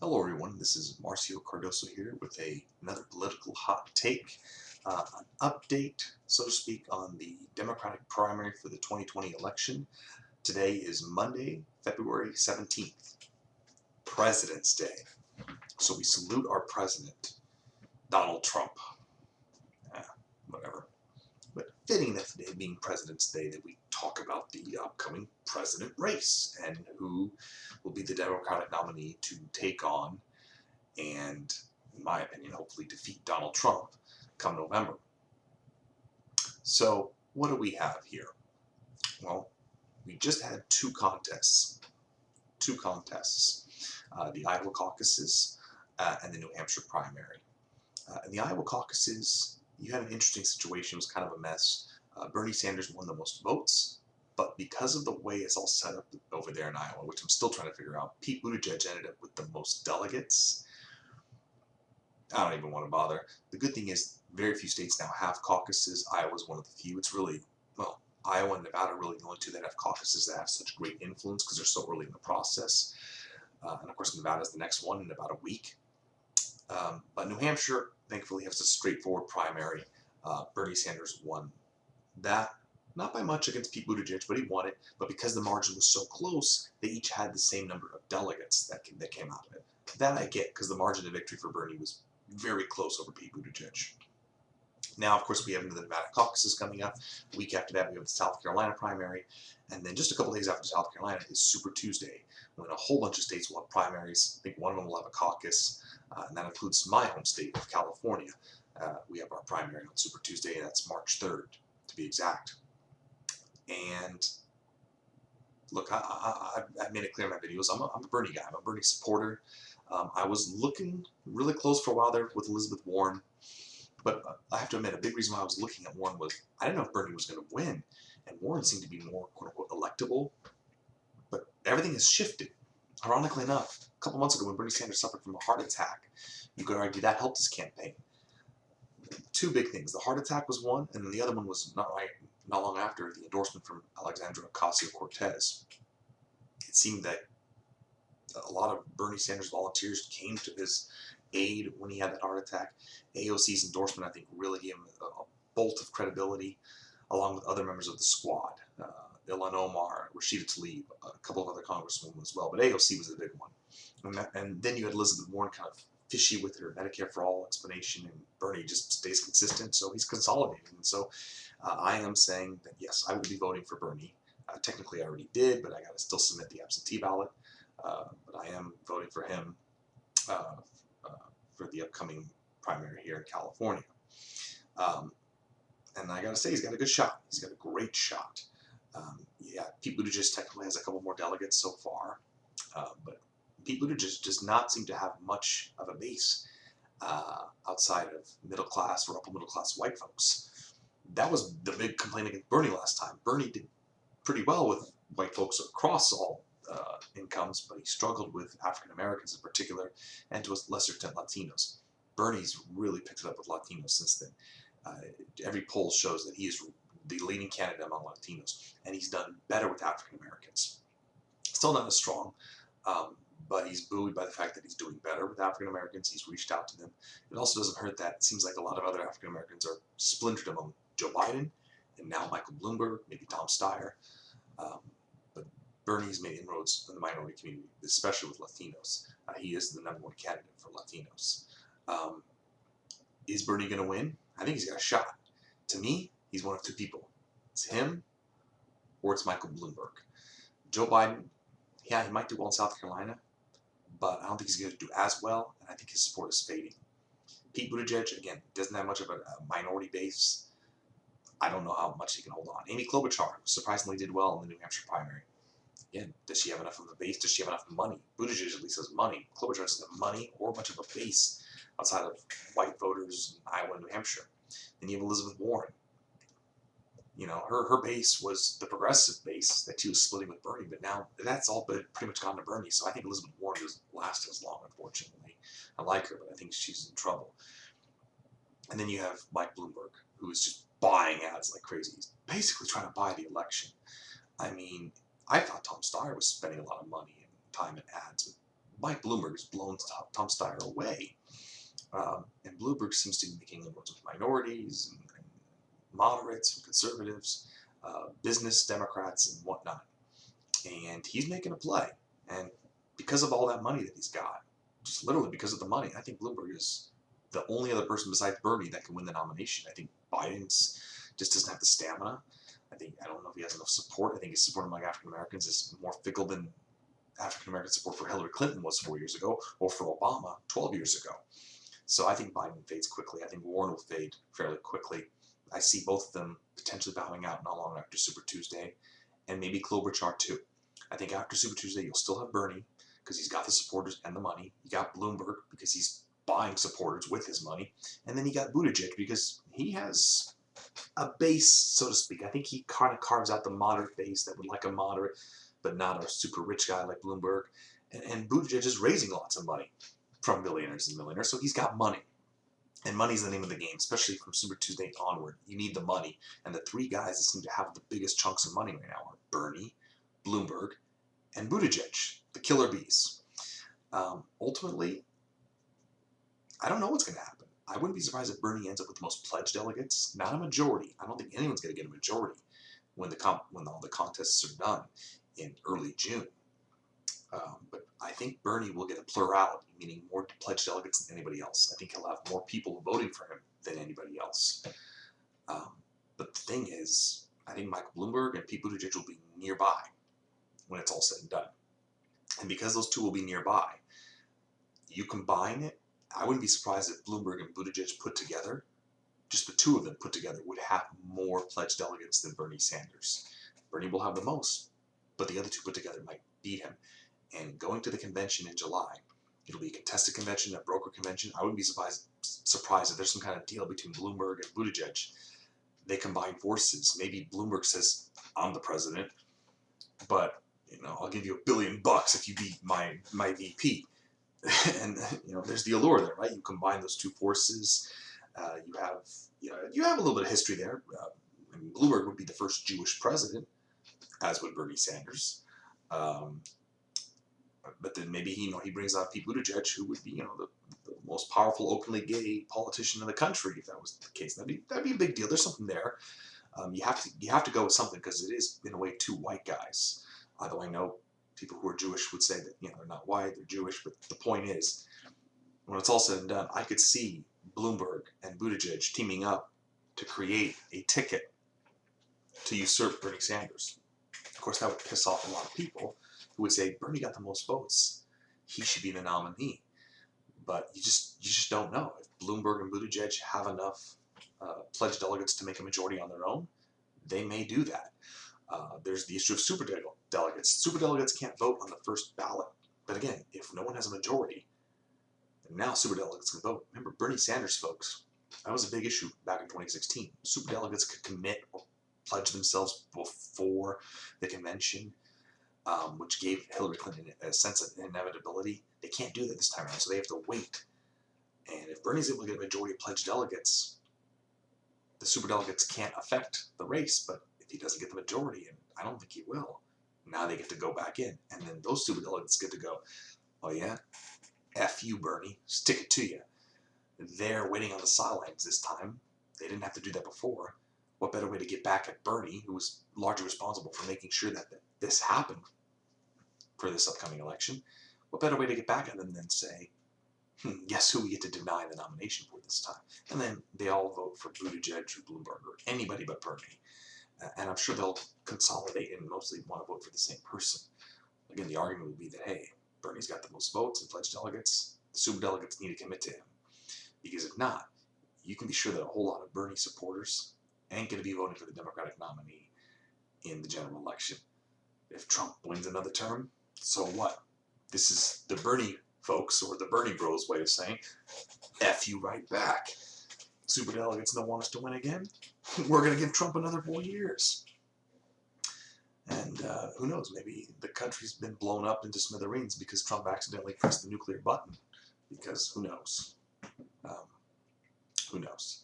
Hello everyone, this is Marcio Cardoso here with another political hot take, an update, so to speak, on the Democratic primary for the 2020 election. Today is Monday, February 17th, President's Day. So we salute our president, Donald Trump. Whatever. But fitting that today being President's Day that we talk about the upcoming president race and who will be the Democratic nominee to take on and, in my opinion, hopefully defeat Donald Trump come November. So what do we have here? Well, we just had two contests. The Iowa caucuses and the New Hampshire primary. In the Iowa caucuses, you had an interesting situation. It was kind of a mess. Bernie Sanders won the most votes, but because of the way it's all set up over there in Iowa, which I'm still trying to figure out, Pete Buttigieg ended up with the most delegates. I don't even want to bother. The good thing is very few states now have caucuses. Iowa's one of the few. It's really, well, Iowa and Nevada are really the only two that have caucuses that have such great influence because they're so early in the process. And of course, Nevada's the next one in about a week. But New Hampshire, thankfully, has a straightforward primary. Bernie Sanders won that, not by much against Pete Buttigieg, but he won it. But because the margin was so close, they each had the same number of delegates that came out of it. That I get, because the margin of victory for Bernie was very close over Pete Buttigieg. Now, of course, we have the Nevada caucuses coming up. A week after that, we have the South Carolina primary. And then just a couple days after South Carolina is Super Tuesday, when a whole bunch of states will have primaries. I think one of them will have a caucus, and that includes my home state of California. We have our primary on Super Tuesday, and that's March 3rd, to be exact. And look, I've made it clear in my videos, I'm a Bernie guy. I'm a Bernie supporter. I was looking really close for a while there with Elizabeth Warren, but I have to admit, a big reason why I was looking at Warren was I didn't know if Bernie was going to win, and Warren seemed to be more quote-unquote electable, but everything has shifted. Ironically enough, a couple months ago when Bernie Sanders suffered from a heart attack, you could argue that helped his campaign. Two big things. The heart attack was one, and then the other one was not long after the endorsement from Alexandria Ocasio-Cortez. It seemed that a lot of Bernie Sanders volunteers came to his aid when he had that heart attack. AOC's endorsement, I think, really gave him a bolt of credibility, along with other members of the squad. Ilhan Omar, Rashida Tlaib, a couple of other congresswomen as well, but AOC was the big one. And then you had Elizabeth Warren kind of fishy with her Medicare for All explanation, and Bernie just stays consistent, so he's consolidating. And so I am saying that, yes, I will be voting for Bernie. Technically, I already did, but I got to still submit the absentee ballot. But I am voting for him for the upcoming primary here in California. And I gotta say, he's got a good shot. He's got a great shot. Yeah, Pete Buttigieg technically has a couple more delegates so far, but Pete Buttigieg does not seem to have much of a base outside of middle class or upper middle class white folks. That was the big complaint against Bernie last time. Bernie did pretty well with white folks across all incomes, but he struggled with African Americans in particular, and to a lesser extent Latinos. Bernie's really picked it up with Latinos since then. Every poll shows that he is the leading candidate among Latinos, and he's done better with African Americans. Still not as strong, but he's buoyed by the fact that he's doing better with African Americans. He's reached out to them. It also doesn't hurt that it seems like a lot of other African Americans are splintered among Joe Biden and now Michael Bloomberg, maybe Tom Steyer. But Bernie's made inroads in the minority community, especially with Latinos. He is the #1 candidate for Latinos. Is Bernie going to win? I think he's got a shot. To me, he's one of two people. It's him or it's Michael Bloomberg. Joe Biden, yeah, he might do well in South Carolina, but I don't think he's going to do as well, and I think his support is fading. Pete Buttigieg, again, doesn't have much of a minority base. I don't know how much he can hold on. Amy Klobuchar surprisingly did well in the New Hampshire primary. Again, does she have enough of a base? Does she have enough money? Buttigieg at least has money. Klobuchar doesn't have money or much of a base outside of white voters in Iowa and New Hampshire. Then you have Elizabeth Warren. You know, her base was the progressive base that she was splitting with Bernie, but now that's all but pretty much gone to Bernie. So I think Elizabeth Warren doesn't last as long, unfortunately. I like her, but I think she's in trouble. And then you have Mike Bloomberg, who is just buying ads like crazy. He's basically trying to buy the election. I mean, I thought Tom Steyer was spending a lot of money and time and ads, Mike Bloomberg has blown Tom Steyer away. And Bloomberg seems to be making inroads with minorities and moderates and conservatives, business Democrats and whatnot. And he's making a play. And because of all that money that he's got, just literally because of the money, I think Bloomberg is the only other person besides Bernie that can win the nomination. I think Biden's just doesn't have the stamina. I don't know if he has enough support. I think his support among African Americans is more fickle than African American support for Hillary Clinton was 4 years ago, or for Obama 12 years ago. So I think Biden fades quickly. I think Warren will fade fairly quickly. I see both of them potentially bowing out not long after Super Tuesday, and maybe Klobuchar too. I think after Super Tuesday, you'll still have Bernie because he's got the supporters and the money. You got Bloomberg because he's buying supporters with his money. And then you got Buttigieg because he has a base, so to speak. I think he kind of carves out the moderate base that would like a moderate, but not a super rich guy like Bloomberg. And Buttigieg is raising lots of money from billionaires and millionaires, so he's got money. And money's the name of the game, especially from Super Tuesday onward. You need the money. And the three guys that seem to have the biggest chunks of money right now are Bernie, Bloomberg, and Buttigieg, the killer bees. Ultimately, I don't know what's going to happen. I wouldn't be surprised if Bernie ends up with the most pledged delegates, not a majority. I don't think anyone's going to get a majority when all the contests are done in early June. But I think Bernie will get a plurality, meaning more pledged delegates than anybody else. I think he'll have more people voting for him than anybody else. But the thing is, I think Michael Bloomberg and Pete Buttigieg will be nearby when it's all said and done. And because those two will be nearby, you combine it, I wouldn't be surprised if Bloomberg and Buttigieg put together, just the two of them put together, would have more pledged delegates than Bernie Sanders. Bernie will have the most, but the other two put together might beat him. And going to the convention in July, it'll be a contested convention, a broker convention. I wouldn't be surprised if there's some kind of deal between Bloomberg and Buttigieg. They combine forces. Maybe Bloomberg says, I'm the president, but I'll give you $1 billion if you beat my VP. And there's the allure there, right? You combine those two forces. You have a little bit of history there. Bloomberg would be the first Jewish president, as would Bernie Sanders. But then maybe he brings out Pete Buttigieg, who would be the most powerful openly gay politician in the country if that was the case. That'd be a big deal. There's something there. You have to go with something because it is in a way two white guys. Although I know people who are Jewish would say that they're not white, they're Jewish. But the point is, when it's all said and done, I could see Bloomberg and Buttigieg teaming up to create a ticket to usurp Bernie Sanders. Of course, that would piss off a lot of people who would say Bernie got the most votes, he should be the nominee. But you just don't know. If Bloomberg and Buttigieg have enough pledged delegates to make a majority on their own, they may do that. There's the issue of superdelegates. Superdelegates can't vote on the first ballot. But again, if no one has a majority, then now superdelegates can vote. Remember, Bernie Sanders, folks, that was a big issue back in 2016. Superdelegates could commit or pledge themselves before the convention, which gave Hillary Clinton a sense of inevitability. They can't do that this time around, so they have to wait. And if Bernie's able to get a majority of pledged delegates, the superdelegates can't affect the race. But if he doesn't get the majority, and I don't think he will, now they get to go back in. And then those superdelegates get to go, oh yeah, F you, Bernie, stick it to you. They're waiting on the sidelines this time. They didn't have to do that before. What better way to get back at Bernie, who was largely responsible for making sure that this happened for this upcoming election? What better way to get back at them than say, guess who we get to deny the nomination for this time? And then they all vote for Buttigieg or Bloomberg or anybody but Bernie. And I'm sure they'll consolidate and mostly want to vote for the same person. Again, the argument would be that, hey, Bernie's got the most votes and pledged delegates. The superdelegates need to commit to him. Because if not, you can be sure that a whole lot of Bernie supporters ain't going to be voting for the Democratic nominee in the general election. If Trump wins another term, so what? This is the Bernie folks, or the Bernie bros way of saying, F you right back. Superdelegates don't want us to win again. We're going to give Trump another 4 years. And who knows, maybe the country's been blown up into smithereens because Trump accidentally pressed the nuclear button. Because who knows? Who knows?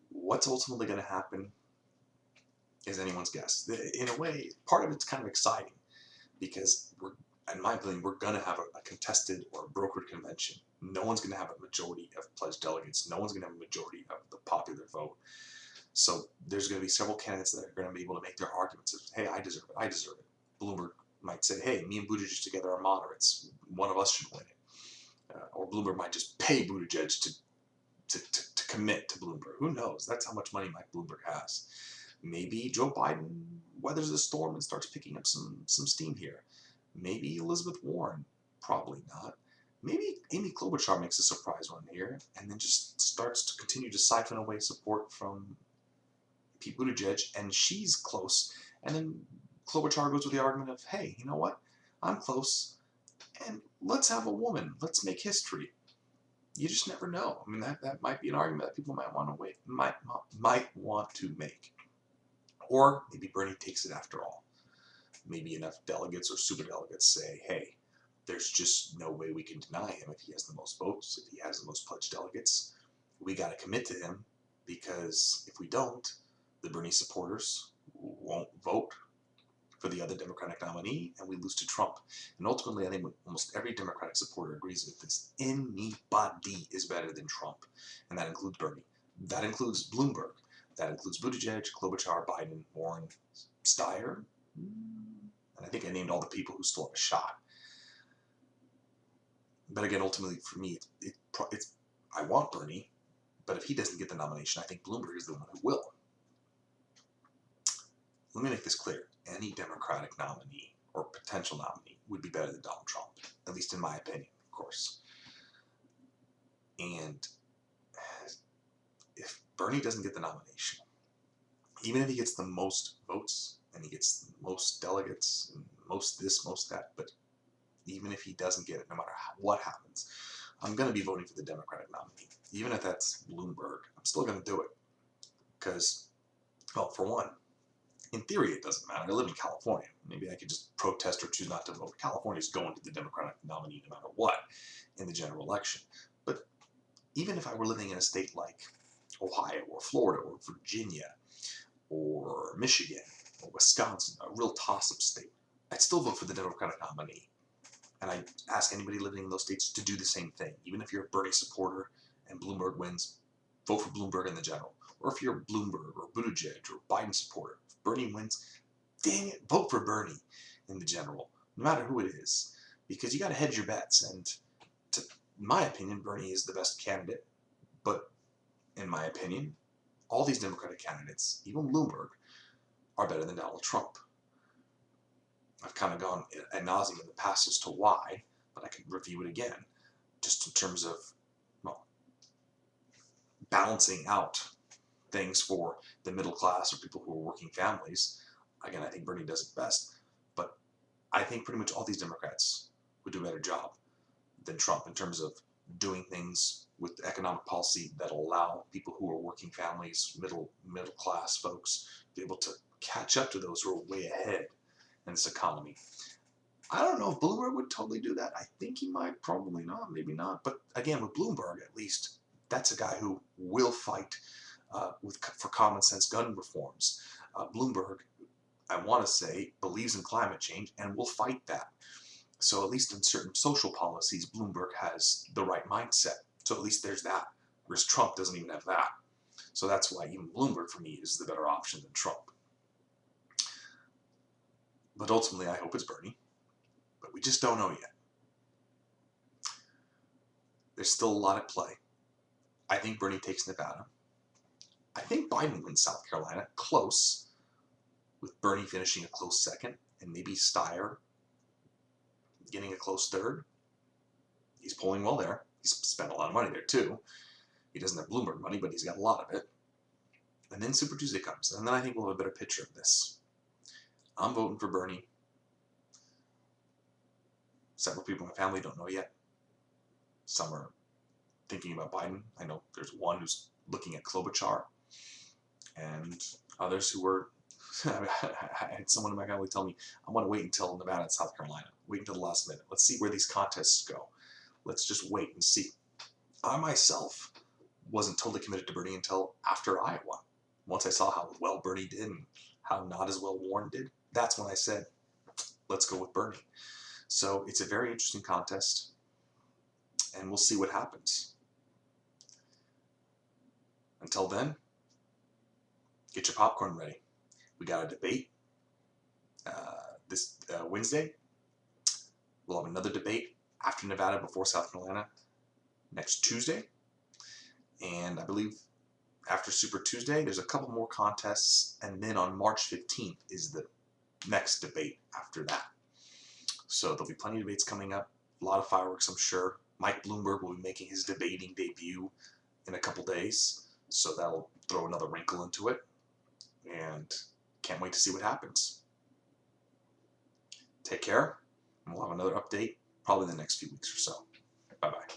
What's ultimately going to happen is anyone's guess. In a way, part of it's kind of exciting because in my opinion, we're going to have a contested or a brokered convention. No one's going to have a majority of pledged delegates. No one's going to have a majority of the popular vote. So there's going to be several candidates that are going to be able to make their arguments of, hey, I deserve it, I deserve it. Bloomberg might say, hey, me and Buttigieg together are moderates. One of us should win it. Or Bloomberg might just pay Buttigieg to commit to Bloomberg. Who knows? That's how much money Mike Bloomberg has. Maybe Joe Biden weathers the storm and starts picking up some steam here. Maybe Elizabeth Warren. Probably not. Maybe Amy Klobuchar makes a surprise run here and then just starts to continue to siphon away support from Pete Buttigieg, and she's close. And then Klobuchar goes with the argument of, hey, you know what? I'm close, and let's have a woman. Let's make history. You just never know. I mean, that might be an argument that people might want to make. Or maybe Bernie takes it after all. Maybe enough delegates or superdelegates say, hey, there's just no way we can deny him if he has the most votes, if he has the most pledged delegates. We got to commit to him, because if we don't, the Bernie supporters won't vote for the other Democratic nominee, and we lose to Trump. And ultimately, I think almost every Democratic supporter agrees with this. Anybody is better than Trump, and that includes Bernie. That includes Bloomberg. That includes Buttigieg, Klobuchar, Biden, Warren, Steyer, and I think I named all the people who still have a shot. But again, ultimately, for me, I want Bernie, but if he doesn't get the nomination, I think Bloomberg is the one who will. Let me make this clear. Any Democratic nominee or potential nominee would be better than Donald Trump, at least in my opinion, of course. And if Bernie doesn't get the nomination, even if he gets the most votes and he gets the most delegates and most this, most that, but even if he doesn't get it, no matter what happens, I'm going to be voting for the Democratic nominee. Even if that's Bloomberg, I'm still going to do it. Because, well, for one, in theory, it doesn't matter. I live in California. Maybe I could just protest or choose not to vote. California's going to the Democratic nominee no matter what in the general election. But even if I were living in a state like Ohio or Florida or Virginia or Michigan or Wisconsin, a real toss-up state, I'd still vote for the Democratic nominee. And I ask anybody living in those states to do the same thing. Even if you're a Bernie supporter and Bloomberg wins, vote for Bloomberg in the general. Or if you're a Bloomberg or Buttigieg or Biden supporter, if Bernie wins, dang it, vote for Bernie in the general, no matter who it is. Because you got to hedge your bets. And in my opinion, Bernie is the best candidate. But in my opinion, all these Democratic candidates, even Bloomberg, are better than Donald Trump. I've kind of gone ad nauseum in the past as to why, but I can review it again, just in terms of, well, balancing out things for the middle class or people who are working families. Again, I think Bernie does it best, but I think pretty much all these Democrats would do a better job than Trump in terms of doing things with economic policy that allow people who are working families, middle class folks, be able to catch up to those who are way ahead in this economy. I don't know if Bloomberg would totally do that. I think he might, probably not, maybe not. But again, with Bloomberg, at least, that's a guy who will fight for common sense gun reforms. Bloomberg, I want to say, believes in climate change and will fight that. So at least in certain social policies, Bloomberg has the right mindset. So at least there's that, whereas Trump doesn't even have that. So that's why even Bloomberg, for me, is the better option than Trump. But ultimately, I hope it's Bernie. But we just don't know yet. There's still a lot at play. I think Bernie takes Nevada. I think Biden wins South Carolina, close, with Bernie finishing a close second, and maybe Steyer getting a close third. He's polling well there. He's spent a lot of money there, too. He doesn't have Bloomberg money, but he's got a lot of it. And then Super Tuesday comes, and then I think we'll have a better picture of this. I'm voting for Bernie. Several people in my family don't know yet. Some are thinking about Biden. I know there's one who's looking at Klobuchar, and others who were, I had someone in my family tell me, I want to wait until Nevada and South Carolina. Wait until the last minute. Let's see where these contests go. Let's just wait and see. I myself wasn't totally committed to Bernie until after Iowa. Once I saw how well Bernie did and how not as well Warren did, that's when I said, let's go with Bernie. So it's a very interesting contest, and we'll see what happens. Until then, get your popcorn ready. We got a debate this Wednesday. We'll have another debate after Nevada, before South Carolina next Tuesday. And I believe after Super Tuesday, there's a couple more contests. And then on March 15th is the next debate after that. So there'll be plenty of debates coming up. A lot of fireworks, I'm sure. Mike Bloomberg will be making his debating debut in a couple days. So that'll throw another wrinkle into it. And can't wait to see what happens. Take care. And we'll have another update probably in the next few weeks or so. Bye-bye.